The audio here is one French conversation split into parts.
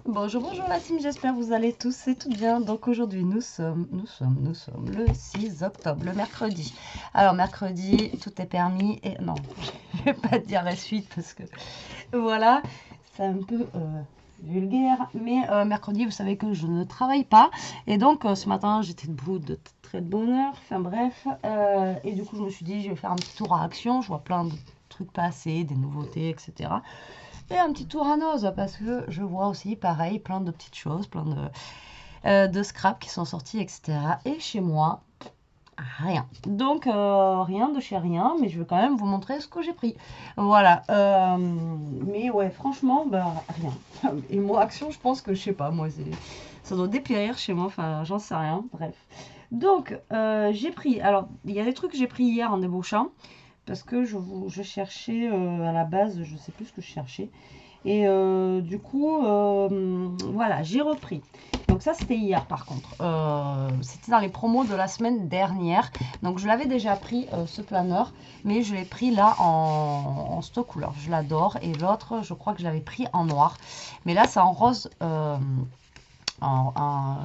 Bonjour, bonjour la team, j'espère que vous allez tous et toutes bien. Donc aujourd'hui nous sommes le 6 octobre, le mercredi. Alors mercredi, tout est permis et non, je vais pas dire la suite parce que voilà, c'est un peu vulgaire. Mais mercredi, vous savez que je ne travaille pas. Et donc ce matin, j'étais debout de très de bonne heure, enfin bref. Et du coup, je me suis dit, je vais faire un petit tour à Action. Je vois plein de trucs passer, des nouveautés, etc. Et un petit tour à Noz parce que je vois aussi pareil plein de petites choses, plein de scraps qui sont sortis, etc. Et chez moi, rien. Donc rien de chez rien, mais je vais quand même vous montrer ce que j'ai pris. Voilà. Mais ouais, franchement, bah rien. Et moi, Action, je pense que je sais pas, moi, ça doit dépérir chez moi, enfin j'en sais rien, bref. Donc j'ai pris, alors il y a des trucs que j'ai pris hier en débauchant parce que je cherchais à la base, je sais plus ce que je cherchais. Et du coup, voilà, j'ai repris. Donc ça, c'était hier par contre. C'était dans les promos de la semaine dernière. Donc je l'avais déjà pris, ce planeur, mais je l'ai pris là en stock couleur. Je l'adore. Et l'autre, je crois que je l'avais pris en noir. Mais là, c'est en rose, un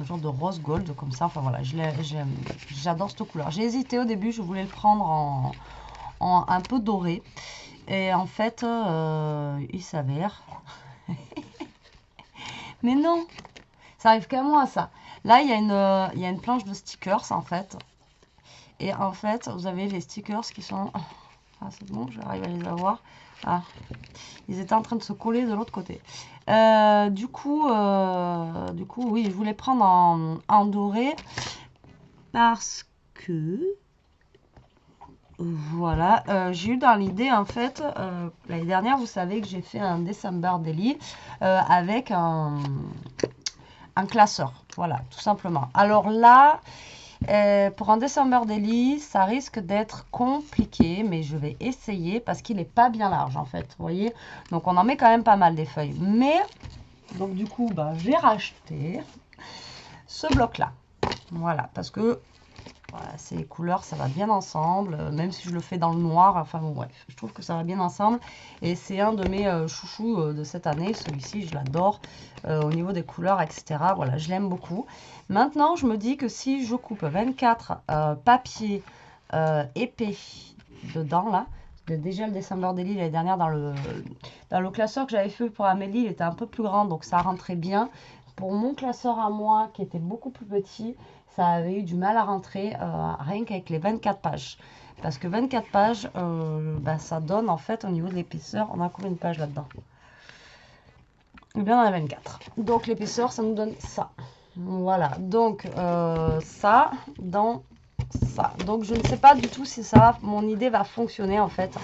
genre de rose gold comme ça. Enfin voilà, j'adore cette couleur. J'ai hésité au début, je voulais le prendre en un peu doré. Et en fait, il s'avère... Mais non, ça arrive qu'à moi, ça. Là, il y a une planche de stickers, en fait. Et en fait, vous avez les stickers qui sont... Ah, c'est bon, j'arrive à les avoir. Ah, ils étaient en train de se coller de l'autre côté. Du coup, oui, je voulais prendre en doré parce que... Voilà, j'ai eu dans l'idée, en fait, l'année dernière, vous savez que j'ai fait un December Daily avec un classeur. Voilà, tout simplement. Alors là, pour un December Daily, ça risque d'être compliqué, mais je vais essayer parce qu'il n'est pas bien large, en fait. Vous voyez? Donc, on en met quand même pas mal des feuilles. Mais, donc du coup, bah, j'ai racheté ce bloc-là. Voilà, parce que voilà, ces couleurs, ça va bien ensemble, même si je le fais dans le noir, enfin bon, bref, je trouve que ça va bien ensemble. Et c'est un de mes chouchous de cette année, celui-ci, je l'adore, au niveau des couleurs, etc. Voilà, je l'aime beaucoup. Maintenant, je me dis que si je coupe 24 papiers épais dedans, là, déjà le December Daily l'année dernière dans le classeur que j'avais fait pour Amélie, il était un peu plus grand, donc ça rentrait bien. Pour mon classeur à moi, qui était beaucoup plus petit, ça avait eu du mal à rentrer rien qu'avec les 24 pages. Parce que 24 pages, bah, ça donne en fait au niveau de l'épaisseur, on a combien de pages là-dedans? Eh bien, on en a 24. Donc l'épaisseur, ça nous donne ça. Voilà, donc ça dans ça. Donc je ne sais pas du tout si ça, mon idée va fonctionner en fait.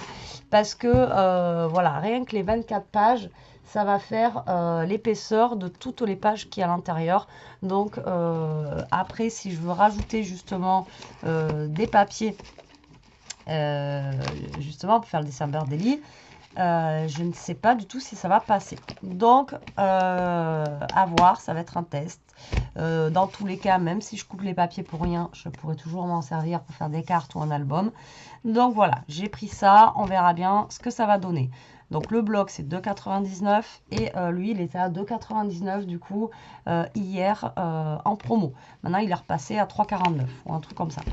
Parce que voilà, rien que les 24 pages, ça va faire l'épaisseur de toutes les pages qui y a à l'intérieur. Donc après, si je veux rajouter justement des papiers, justement pour faire le December Daily, je ne sais pas du tout si ça va passer. Donc, à voir, ça va être un test. Dans tous les cas, même si je coupe les papiers pour rien, je pourrais toujours m'en servir pour faire des cartes ou un album. Donc voilà, j'ai pris ça, on verra bien ce que ça va donner. Donc le bloc c'est 2,99 et lui il était à 2,99 du coup hier en promo. Maintenant il est repassé à 3,49 ou un truc comme ça.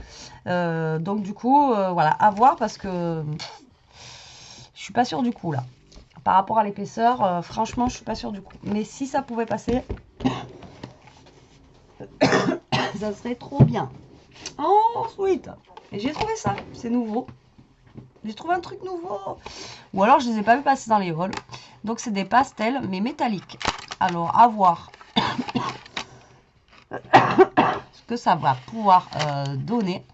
Donc du coup voilà, à voir parce que je suis pas sûre du coup là. Par rapport à l'épaisseur, franchement je suis pas sûre du coup. Mais si ça pouvait passer, ça serait trop bien. Oh sweet. Et j'ai trouvé ça, c'est nouveau. J'ai trouvé un truc nouveau. Ou alors je les ai pas vu passer dans les halls. Donc c'est des pastels mais métalliques. Alors à voir ce que ça va pouvoir donner.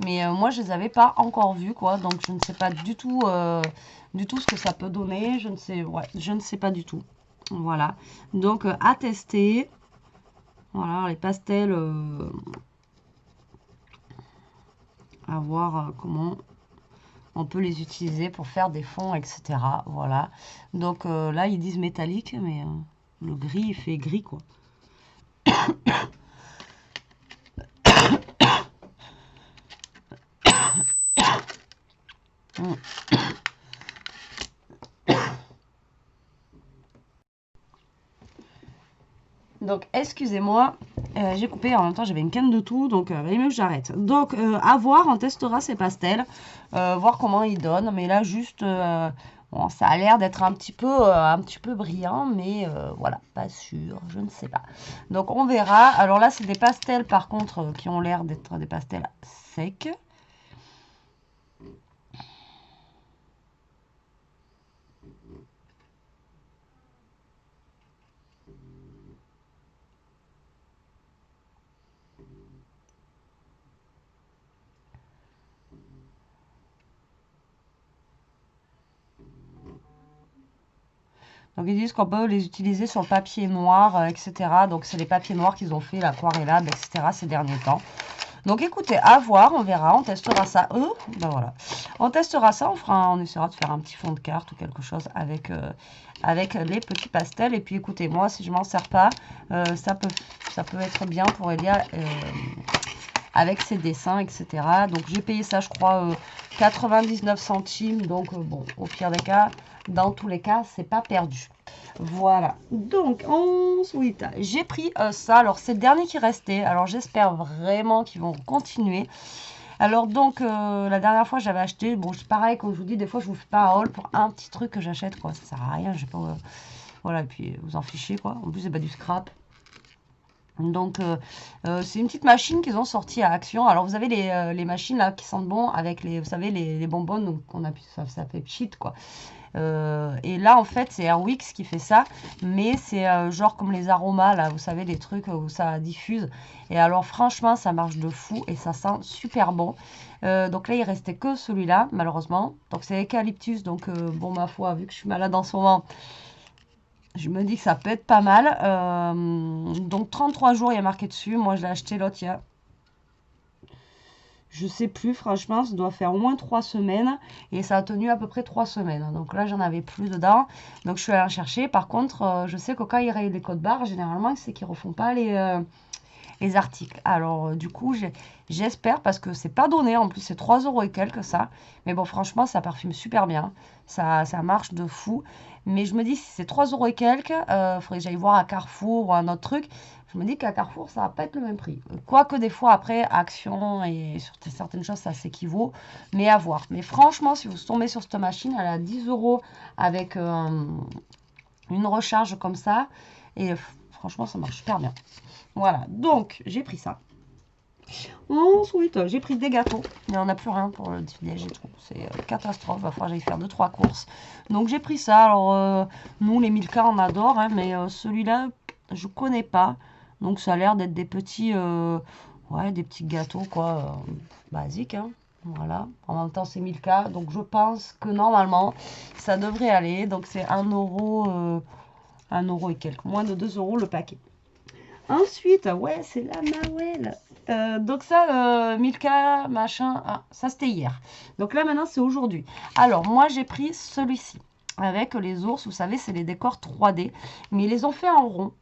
Mais moi je les avais pas encore vus quoi. Donc je ne sais pas du tout ce que ça peut donner. Je ne sais pas du tout. Voilà. Donc à tester. Voilà les pastels. À voir comment on peut les utiliser pour faire des fonds, etc. Voilà. Donc là, ils disent métallique, mais le gris, il fait gris, quoi. Donc, excusez-moi, j'ai coupé. En même temps, j'avais une canne de tout, donc il vaut mieux que j'arrête. Donc, à voir, on testera ces pastels, voir comment ils donnent. Mais là, juste, bon, ça a l'air d'être un petit peu brillant, mais voilà, pas sûr, je ne sais pas. Donc, on verra. Alors là, c'est des pastels, par contre, qui ont l'air d'être des pastels secs. Donc, ils disent qu'on peut les utiliser sur le papier noir, etc. Donc, c'est les papiers noirs qu'ils ont fait, l'aquarellable, etc. ces derniers temps. Donc, écoutez, à voir, on verra, on testera ça. Ben voilà. On testera ça, on essaiera de faire un petit fond de carte ou quelque chose avec, avec les petits pastels. Et puis, écoutez, moi, si je m'en sers pas, ça peut être bien pour Elia avec ses dessins, etc. Donc, j'ai payé ça, je crois, 99 centimes. Donc, bon, au pire des cas, dans tous les cas, c'est pas perdu. Voilà. Donc, ensuite, j'ai pris ça. Alors, c'est le dernier qui restait. Alors, j'espère vraiment qu'ils vont continuer. Alors, donc, la dernière fois, j'avais acheté. Bon, c'est pareil, comme je vous dis, des fois, je vous fais pas un haul pour un petit truc que j'achète, quoi. Ça sert à rien. J'ai pas. Voilà, et puis, vous en fichez, quoi. En plus, c'est pas du scrap. Donc, c'est une petite machine qu'ils ont sortie à Action. Alors, vous avez les machines là qui sentent bon avec les, vous savez, les bonbonnes. Donc, on appuie, ça fait pchit, quoi. Et là, en fait, c'est Airwix qui fait ça, mais c'est genre comme les aromas, là, vous savez, les trucs où ça diffuse. Et alors, franchement, ça marche de fou et ça sent super bon. Donc là, il restait que celui-là, malheureusement. Donc, c'est eucalyptus. Donc, bon, ma foi, vu que je suis malade en ce moment, je me dis que ça peut être pas mal. Donc, 33 jours, il y a marqué dessus. Moi, je l'ai acheté l'autre, il y a... Je sais plus, franchement, ça doit faire au moins 3 semaines. Et ça a tenu à peu près 3 semaines. Donc là, j'en avais plus dedans. Donc je suis allée en chercher. Par contre, je sais que quand ils rayent les codes barres, généralement, c'est qu'ils ne refont pas les articles. Alors, du coup, j'espère, parce que c'est pas donné. En plus, c'est 3 € et quelques, ça. Mais bon, franchement, ça parfume super bien. Ça marche de fou. Mais je me dis, si c'est 3 € et quelques, faudrait que j'aille voir à Carrefour ou un autre truc. Je me dis qu'à Carrefour, ça va pas être le même prix. Quoique des fois, après, Action et sur certaines choses, ça s'équivaut. Mais à voir. Mais franchement, si vous tombez sur cette machine, elle a 10 € avec une recharge comme ça. Et franchement, ça marche super bien. Voilà, donc j'ai pris ça. Ensuite, j'ai pris des gâteaux. Il n'y en a plus rien pour le défilé, je trouve. C'est catastrophe. Il va falloir que j'aille faire 2-3 courses. Donc j'ai pris ça. Alors, nous, les Milka, on adore. Hein, mais celui-là, je connais pas. Donc ça a l'air d'être des petits, ouais, des petits gâteaux, quoi, basiques. Hein. Voilà. En même temps, c'est Milka. Donc je pense que normalement, ça devrait aller. Donc c'est 1 €, 1 € et quelques. Moins de 2 € le paquet. Ensuite, ouais, c'est la Noël. Donc ça, Milka, machin, ah, ça c'était hier. Donc là maintenant c'est aujourd'hui. Alors moi j'ai pris celui-ci avec les ours, vous savez c'est les décors 3D, mais ils les ont fait en rond.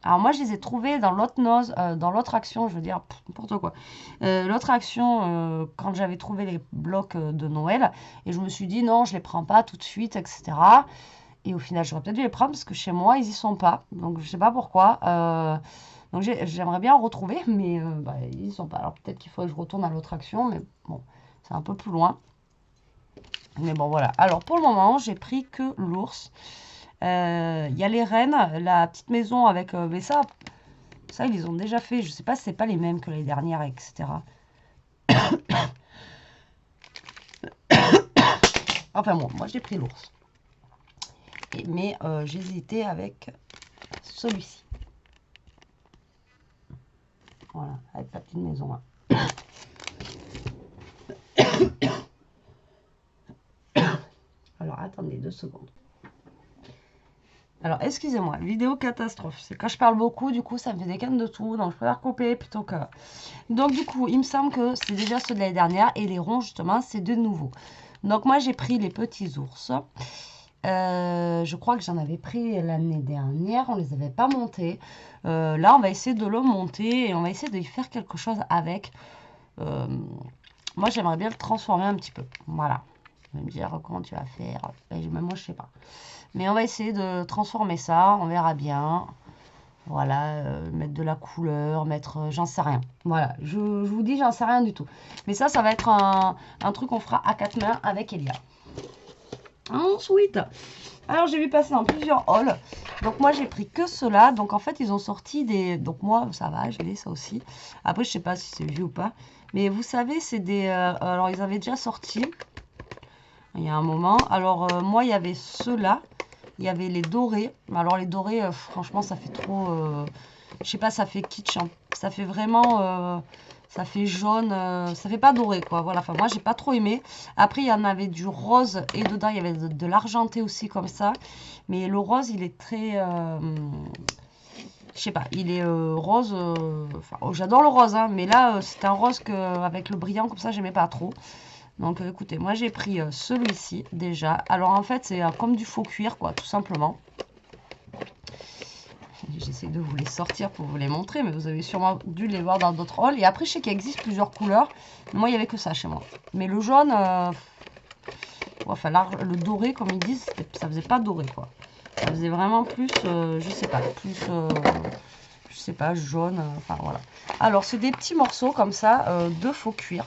Alors moi je les ai trouvés dans l'autre nose, dans l'autre action, je veux dire n'importe quoi. L'autre action quand j'avais trouvé les blocs de Noël et je me suis dit non je les prends pas tout de suite, etc. Et au final j'aurais peut-être dû les prendre parce que chez moi ils y sont pas, donc je sais pas pourquoi. Donc j'aimerais bien en retrouver, mais bah, ils ne sont pas. Alors peut-être qu'il faut que je retourne à l'autre action, mais bon, c'est un peu plus loin. Mais bon, voilà. Alors pour le moment, j'ai pris que l'ours. Il y a les rennes, la petite maison avec... mais ça, ils les ont déjà fait. Je ne sais pas si c'est pas les mêmes que les dernières, etc. Enfin bon, moi j'ai pris l'ours. Mais j'ai hésité avec celui-ci. Voilà, avec la petite maison là. Alors, attendez 2 secondes. Alors, excusez-moi, vidéo catastrophe. C'est quand je parle beaucoup, du coup, ça me fait des cannes de tout. Donc, je préfère couper plutôt que... Donc, du coup, il me semble que c'est déjà ceux de l'année dernière. Et les ronds, justement, c'est de nouveau. Donc, moi, j'ai pris les petits ours. Je crois que j'en avais pris l'année dernière. On ne les avait pas montés. Là, on va essayer de le monter. Et on va essayer de faire quelque chose avec. Moi, j'aimerais bien le transformer un petit peu. Voilà. Vous allez me dire comment tu vas faire. Même moi, je sais pas. Mais on va essayer de transformer ça. On verra bien. Voilà, mettre de la couleur, mettre, j'en sais rien. Voilà, je vous dis, j'en sais rien du tout. Mais ça va être un truc qu'on fera à 4 mains avec Elia. Ensuite, alors j'ai vu passer dans plusieurs hauls. Donc moi j'ai pris que cela. Donc en fait ils ont sorti des... Donc moi ça va, je l'ai ça aussi. Après je sais pas si c'est vieux ou pas. Mais vous savez c'est des... alors ils avaient déjà sorti il y a un moment. Alors moi il y avait ceux-là. Il y avait les dorés. Alors les dorés franchement ça fait trop... je sais pas, ça fait kitsch. Hein. Ça fait vraiment... ça fait jaune, ça fait pas doré quoi, voilà, enfin moi j'ai pas trop aimé. Après il y en avait du rose et dedans il y avait de l'argenté aussi comme ça. Mais le rose il est très, je sais pas, il est rose, enfin oh, j'adore le rose hein, mais là c'est un rose que avec le brillant comme ça j'aimais pas trop. Donc écoutez, moi j'ai pris celui-ci déjà. Alors en fait c'est comme du faux cuir quoi, tout simplement. J'essaie de vous les sortir pour vous les montrer, mais vous avez sûrement dû les voir dans d'autres hauls. Et après, je sais qu'il existe plusieurs couleurs. Mais moi, il n'y avait que ça chez moi. Mais le jaune, enfin, le doré, comme ils disent, ça faisait pas doré, quoi. Ça faisait vraiment plus, je sais pas, plus, je sais pas, jaune, enfin, voilà. Alors, c'est des petits morceaux comme ça, de faux cuir.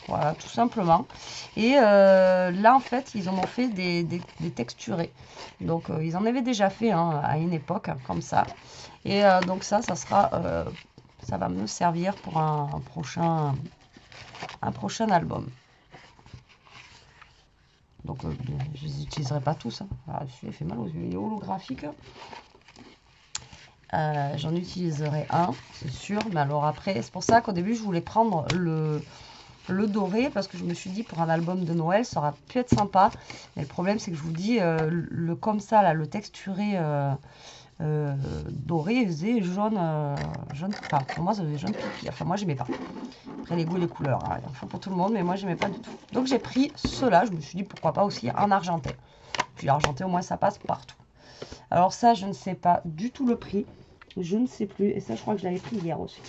Voilà, tout simplement. Et là, en fait, ils en ont fait des texturés. Donc, ils en avaient déjà fait hein, à une époque, hein, comme ça. Et donc ça sera... ça va me servir pour un prochain album. Donc, je les utiliserai pas tous. Hein. Ah, celui-là fait mal aux yeux. Il est holographique. J'en utiliserai un, c'est sûr. Mais alors après, c'est pour ça qu'au début, je voulais prendre le doré parce que je me suis dit pour un album de Noël ça aurait pu être sympa, mais le problème c'est que je vous dis le comme ça là, le texturé doré il faisait jaune, enfin pour moi ça faisait jaune pipi, enfin moi j'aimais pas. Après les goûts et les couleurs hein, enfin pour tout le monde, mais moi j'aimais pas du tout, donc j'ai pris ceux-là. Je me suis dit pourquoi pas aussi en argenté, puis l'argenté au moins ça passe partout. Alors ça je ne sais pas du tout le prix, je ne sais plus, et ça je crois que je l'avais pris hier aussi,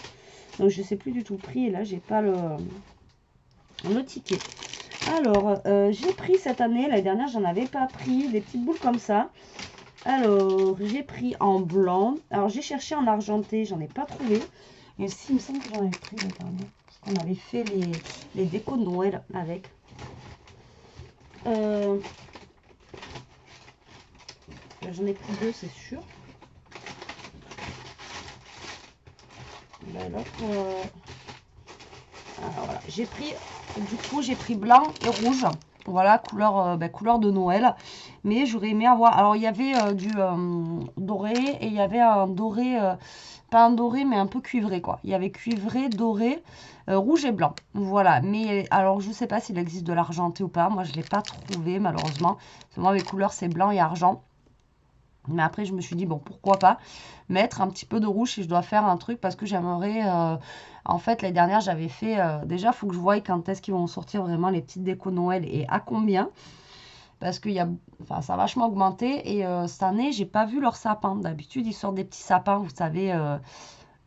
donc je sais plus du tout le prix, et là j'ai pas le ticket. Alors, j'ai pris cette année, l'année dernière, j'en avais pas pris, des petites boules comme ça. Alors, j'ai pris en blanc. Alors, j'ai cherché en argenté, j'en ai pas trouvé. Et si, il me semble que j'en avais pris l'année dernière. Parce qu'on avait fait les décos de Noël avec. J'en ai pris deux, c'est sûr. L'autre... alors, voilà, j'ai pris... Du coup, j'ai pris blanc et rouge. Voilà, couleur de Noël. Mais j'aurais aimé avoir... Alors, il y avait du doré et il y avait un doré... pas un doré, mais un peu cuivré, quoi. Il y avait cuivré, doré, rouge et blanc. Voilà. Mais alors, je ne sais pas s'il existe de l'argenté ou pas. Moi, je ne l'ai pas trouvé, malheureusement. Moi, mes couleurs, c'est blanc et argent. Mais après, je me suis dit, bon, pourquoi pas mettre un petit peu de rouge si je dois faire un truc, parce que j'aimerais... en fait, l'année dernière, j'avais fait... déjà, il faut que je voie quand est-ce qu'ils vont sortir vraiment les petites décos Noël et à combien. Parce que enfin, ça a vachement augmenté. Et cette année, j'ai pas vu leur sapin. D'habitude, ils sortent des petits sapins, vous savez...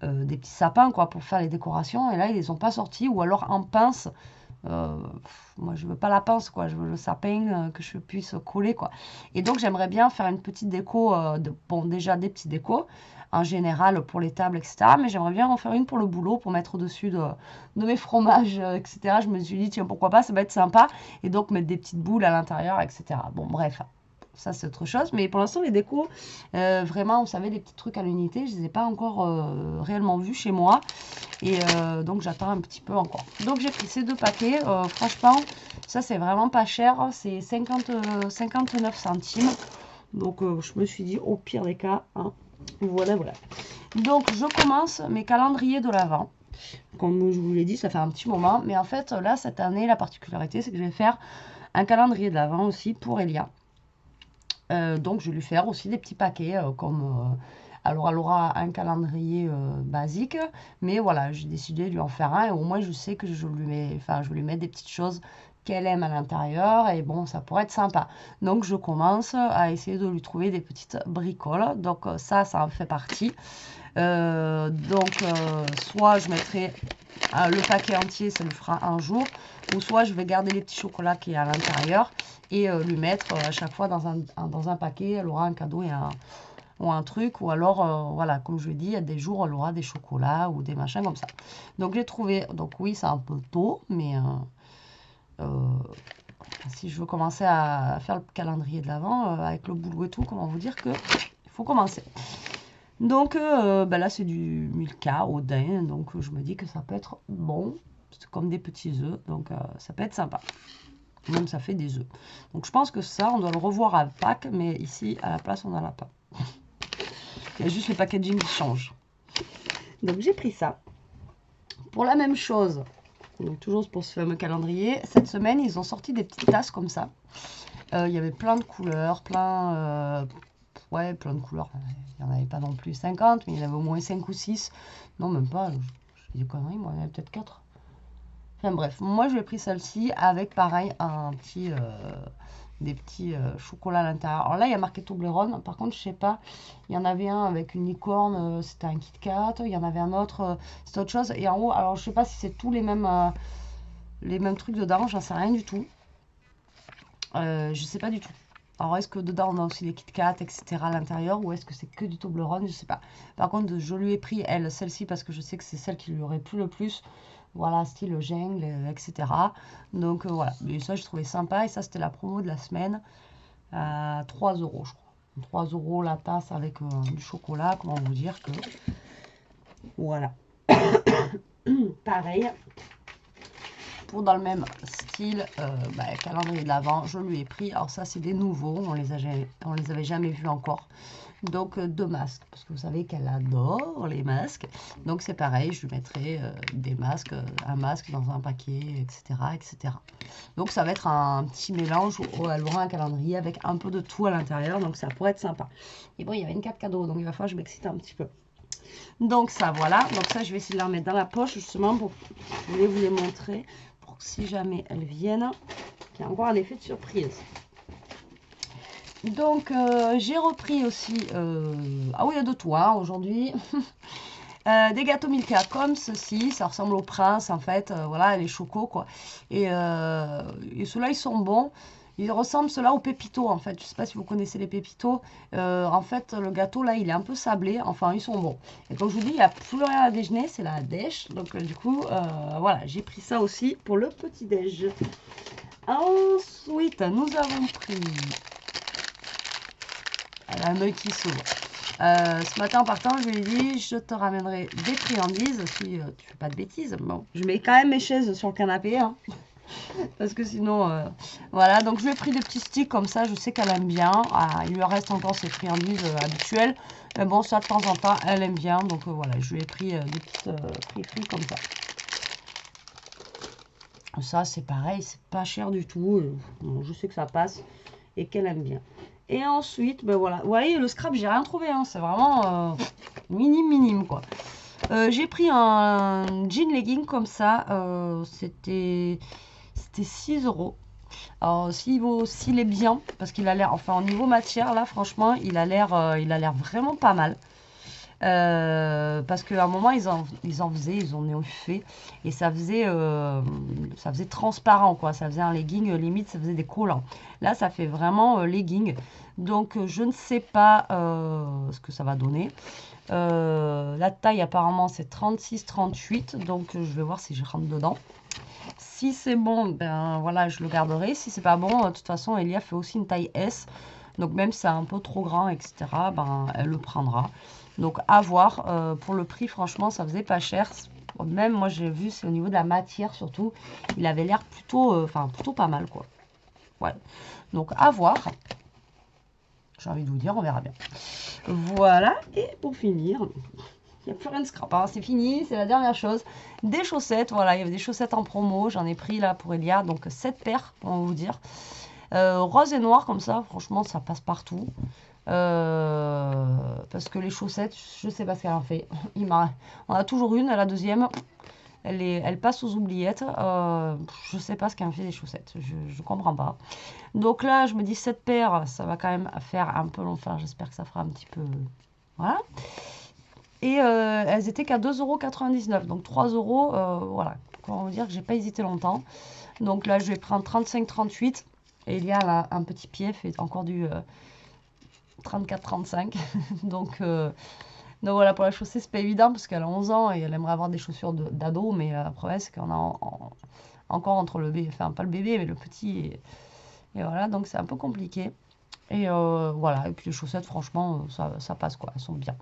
des petits sapins, quoi, pour faire les décorations. Et là, ils les ont pas sortis. Ou alors en pince... moi je veux pas la pince quoi, je veux le sapin que je puisse coller quoi. Et donc j'aimerais bien faire une petite déco, bon déjà des petites décos en général pour les tables etc, mais j'aimerais bien en faire une pour le boulot, pour mettre au dessus de mes fromages etc. Je me suis dit tiens pourquoi pas, ça va être sympa, et donc mettre des petites boules à l'intérieur etc. Bon bref, ça c'est autre chose, mais pour l'instant les décos vraiment vous savez, les petits trucs à l'unité, je les ai pas encore réellement vus chez moi, et donc j'attends un petit peu encore. Donc j'ai pris ces deux paquets, franchement ça c'est vraiment pas cher, c'est 59 centimes, donc je me suis dit au pire des cas hein, voilà. Donc je commence mes calendriers de l'Avent. Comme je vous l'ai dit, ça fait un petit moment, mais en fait là cette année la particularité c'est que je vais faire un calendrier de l'Avent aussi pour Elia. Donc je vais lui faire aussi des petits paquets comme... alors elle aura un calendrier basique, mais voilà, j'ai décidé de lui en faire un, et au moins je sais que je lui mets, enfin je vais lui mettre des petites choses qu'elle aime à l'intérieur, et bon ça pourrait être sympa. Donc je commence à essayer de lui trouver des petites bricoles, donc ça en fait partie. Soit je mettrai le paquet entier, ça lui fera un jour, ou soit je vais garder les petits chocolats qui est à l'intérieur et lui mettre à chaque fois dans un paquet. Elle aura un cadeau et ou un truc, ou alors, voilà, comme je l'ai dit, il y a des jours, elle aura des chocolats ou des machins comme ça. Donc, j'ai trouvé, donc oui, c'est un peu tôt, mais si je veux commencer à faire le calendrier de l'Avent, avec le boulot et tout, comment vous dire que il faut commencer. Donc, ben là, c'est du Milka au daim, donc je me dis que ça peut être bon, c'est comme des petits œufs, donc ça peut être sympa. Même ça fait des œufs. Donc je pense que ça, on doit le revoir à Pâques, mais ici, à la place, on n'en a pas. Il y a juste le packaging qui change. Donc j'ai pris ça. Pour la même chose, donc toujours pour ce fameux calendrier, cette semaine, ils ont sorti des petites tasses comme ça. Il y avait plein de couleurs, ouais, plein de couleurs. Il n'y en avait pas non plus 50, mais il y en avait au moins 5 ou 6. Non, même pas, je dis des conneries, moi, il y en avait peut-être 4. Enfin bref, moi j'ai pris celle-ci avec pareil des petits chocolats à l'intérieur. Alors là il y a marqué Toblerone, par contre je sais pas, il y en avait un avec une licorne, c'était un Kit Kat, il y en avait un autre, c'était autre chose. Et en haut, alors je sais pas si c'est tous les mêmes trucs dedans, j'en sais rien du tout. Je sais pas du tout. Alors est-ce que dedans on a aussi des Kit Kat, etc. à l'intérieur, ou est-ce que c'est que du Toblerone, je sais pas. Par contre je lui ai pris elle, celle-ci, parce que je sais que c'est celle qui lui aurait plu le plus. Voilà, style jungle, etc. Donc voilà, mais ça je trouvais sympa, et ça c'était la promo de la semaine à 3 euros, je crois. 3 euros la tasse avec du chocolat, comment vous dire que... Voilà. Pareil, pour dans le même style, calendrier de l'Avent, je lui ai pris, alors ça c'est des nouveaux, on les avait jamais vus encore. Donc 2 masques, parce que vous savez qu'elle adore les masques. Donc c'est pareil, je lui mettrai des masques, un masque dans un paquet, etc., etc. Donc ça va être un petit mélange où elle aura un calendrier avec un peu de tout à l'intérieur, donc ça pourrait être sympa. Et bon, il y avait une carte cadeau, donc il va falloir que je m'excite un petit peu. Donc ça, voilà. Donc ça, je vais essayer de la remettre dans la poche, justement, pour... Je vais vous les montrer, pour que si jamais elles viennent, qu'il y a encore un effet de surprise. Donc, j'ai repris aussi... ah oui, il y a de tout, hein, aujourd'hui. Des gâteaux Milka comme ceci. Ça ressemble au Prince, en fait. Voilà, les chocos, quoi. Et ceux-là, ils sont bons. Ils ressemblent, ceux-là, aux pépitos, en fait. Je ne sais pas si vous connaissez les pépitos. En fait, le gâteau, là, il est un peu sablé. Enfin, ils sont bons. Et comme je vous dis, il n'y a plus rien à déjeuner. C'est la dèche. Donc, du coup, voilà, j'ai pris ça aussi pour le petit-déj. Ensuite, nous avons pris... Elle a un œil qui s'ouvre. Ce matin en partant, je lui ai dit, je te ramènerai des friandises si tu fais pas de bêtises. Bon, je mets quand même mes chaises sur le canapé, hein, parce que sinon, voilà. Donc je lui ai pris des petits sticks comme ça, je sais qu'elle aime bien. Ah, il lui reste encore ses friandises habituelles. Mais bon, ça de temps en temps, elle aime bien. Donc voilà, je lui ai pris des petites frites comme ça. Ça, c'est pareil, c'est pas cher du tout. Bon, je sais que ça passe et qu'elle aime bien. Et ensuite, ben voilà, vous voyez, le scrap, j'ai rien trouvé, hein, c'est vraiment minime, quoi. J'ai pris un jean legging comme ça, c'était 6 euros. Alors, s'il est bien, parce qu'il a l'air, enfin, au niveau matière, là, franchement, il a l'air vraiment pas mal. Parce qu'à un moment ils en faisaient, ils en ont fait, et ça faisait transparent, quoi. Ça faisait un legging, limite ça faisait des collants. Là ça fait vraiment legging, donc je ne sais pas ce que ça va donner. La taille apparemment c'est 36-38, donc je vais voir si je rentre dedans. Si c'est bon, ben voilà, je le garderai. Si c'est pas bon, de toute façon Elia fait aussi une taille S, donc même si c'est un peu trop grand, etc., ben elle le prendra. Donc à voir. Pour le prix, franchement, ça faisait pas cher. Même moi, j'ai vu, c'est au niveau de la matière surtout. Il avait l'air plutôt, plutôt pas mal, quoi. Ouais. Donc à voir. J'ai envie de vous dire, on verra bien. Voilà. Et pour finir, il n'y a plus rien de scrap, hein. C'est fini, c'est la dernière chose. Des chaussettes, voilà, il y avait des chaussettes en promo. J'en ai pris là pour Elia, donc 7 paires, on va vous dire. Rose et noir comme ça, franchement, ça passe partout. Parce que les chaussettes, je sais pas ce qu'elle en fait. On a toujours une, la deuxième, elle passe aux oubliettes. Je sais pas ce qu'elle en fait des chaussettes, je comprends pas. Donc là, je me dis 7 paires, ça va quand même faire un peu long. Enfin, j'espère que ça fera un petit peu... Voilà. Et elles étaient qu'à 2,99 €, donc 3 euros. Voilà, comment vous dire que j'ai pas hésité longtemps. Donc là, je vais prendre 35-38. Et il y a là un petit pied, fait encore du... 34-35. Donc voilà, pour la chaussée, c'est pas évident parce qu'elle a 11 ans et elle aimerait avoir des chaussures d'ado, mais le problème, c'est qu'on a encore entre le bébé, enfin pas le bébé, mais le petit, et voilà, donc c'est un peu compliqué. Et voilà, et puis les chaussettes, franchement, ça passe quoi, elles sont bien.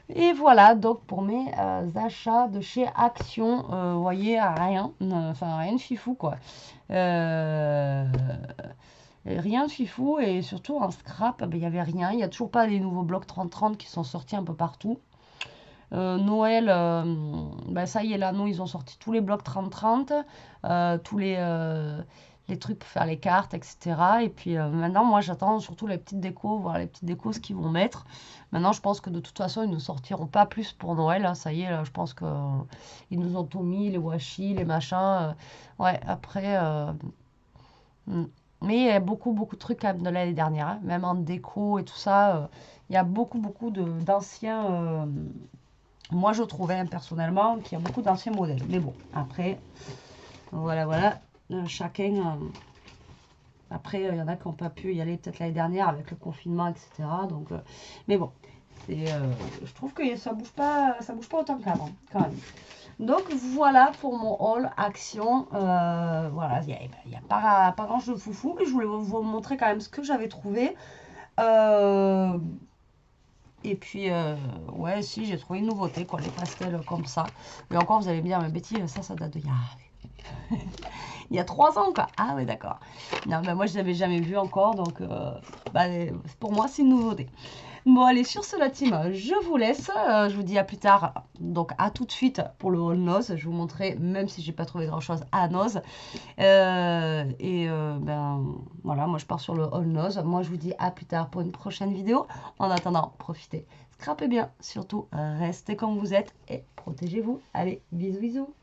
Et voilà, donc pour mes achats de chez Action, vous voyez, rien, enfin rien de fifou quoi. Rien de fifou et surtout en scrap, il n'y avait rien. Il n'y a toujours pas les nouveaux blocs 30-30 qui sont sortis un peu partout. Noël, ça y est, là, nous, ils ont sorti tous les blocs 30-30, tous les trucs pour faire les cartes, etc. Et puis maintenant, moi, j'attends surtout les petites décos, voir les petites décos, ce qu'ils vont mettre. Maintenant, je pense que de toute façon, ils ne sortiront pas plus pour Noël. Hein. Ça y est, là, je pense qu'ils nous ont tout mis, les washi, les machins. Ouais, après... mais il y a beaucoup, beaucoup de trucs quand même de l'année dernière, hein. Même en déco et tout ça. Il y a beaucoup, beaucoup d'anciens... moi, je trouvais personnellement qu'il y a beaucoup d'anciens modèles. Mais bon, après, voilà, voilà. Chacun... après, il y en a qui n'ont pas pu y aller peut-être l'année dernière avec le confinement, etc. Donc, mais bon, je trouve que ça bouge pas autant qu'avant, quand même. Donc voilà pour mon haul Action. Voilà, il n'y a pas grand chose de foufou, mais je voulais vous montrer quand même ce que j'avais trouvé. Et puis, ouais, si, j'ai trouvé une nouveauté, quoi, les pastels comme ça. Et encore, vous allez me dire, mais Betty, ça date de il y a 3 ans, quoi. Ah ouais, d'accord. Non, mais moi, je l'avais jamais vu encore, donc pour moi, c'est une nouveauté. Bon, allez, sur ce, la team, je vous laisse. Je vous dis à plus tard. Donc, à tout de suite pour le haul Noz. Je vous montrerai, même si j'ai pas trouvé grand-chose à Noz. Voilà, moi, je pars sur le haul Noz. Moi, je vous dis à plus tard pour une prochaine vidéo. En attendant, profitez. Scrapez bien. Surtout, restez comme vous êtes et protégez-vous. Allez, bisous, bisous.